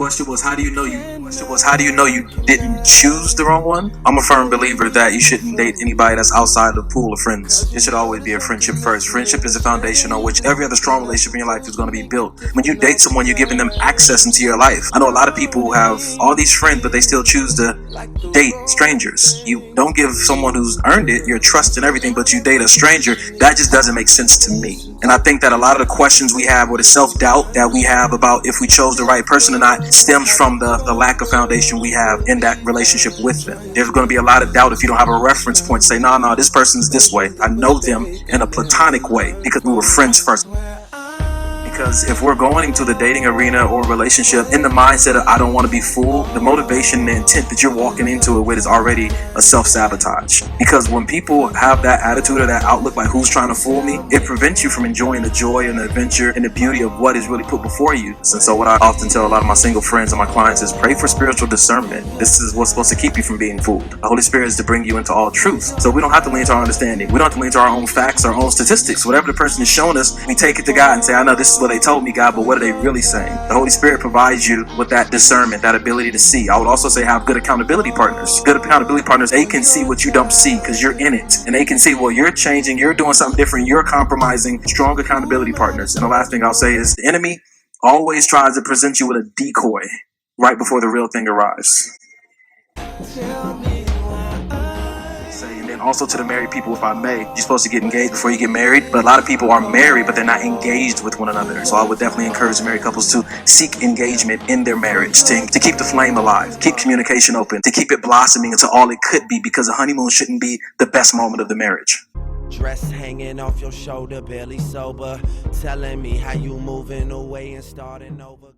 Question was, how do you know you didn't choose the wrong one? I'm a firm believer that you shouldn't date anybody that's outside the pool of friends. It should always be a friendship first. Friendship is the foundation on which every other strong relationship in your life is going to be built. When you date someone, you're giving them access into your life. I know a lot of people who have all these friends, but they still choose to date strangers. You don't give someone who's earned it your trust and everything, but you date a stranger. That just doesn't make sense to me. And I think that a lot of the questions we have, or the self-doubt that we have about if we chose the right person or not, stems from the lack of foundation we have in that relationship with them. There's going to be a lot of doubt if you don't have a reference point to say, no, this person's this way. I know them in a platonic way because we were friends first. Because if we're going into the dating arena or relationship in the mindset of I don't want to be fooled, the motivation and the intent that you're walking into it with is already a self-sabotage. Because when people have that attitude or that outlook like who's trying to fool me, it prevents you from enjoying the joy and the adventure and the beauty of what is really put before you. And so what I often tell a lot of my single friends and my clients is pray for spiritual discernment. This is what's supposed to keep you from being fooled. The Holy Spirit is to bring you into all truth. So we don't have to lean to our understanding. We don't have to lean to our own facts, our own statistics. Whatever the person is showing us, we take it to God and say, I know this is what they told me, God, but what are they really saying? The Holy Spirit provides you with that discernment, that ability to see. I would also say have good accountability partners. Good accountability partners, they can see what you don't see because you're in it. And they can see, well, you're changing, you're doing something different, you're compromising. Strong accountability partners. And the last thing I'll say is the enemy always tries to present you with a decoy right before the real thing arrives. And then also to the married people, if I may, you're supposed to get engaged before you get married, but a lot of people are married but they're not engaged with one another. So I would definitely encourage the married couples to seek engagement in their marriage, to keep the flame alive, keep communication open, to keep it blossoming into all it could be, because a honeymoon shouldn't be the best moment of the marriage. Dress hanging off your shoulder, barely sober, telling me how you moving away and starting over.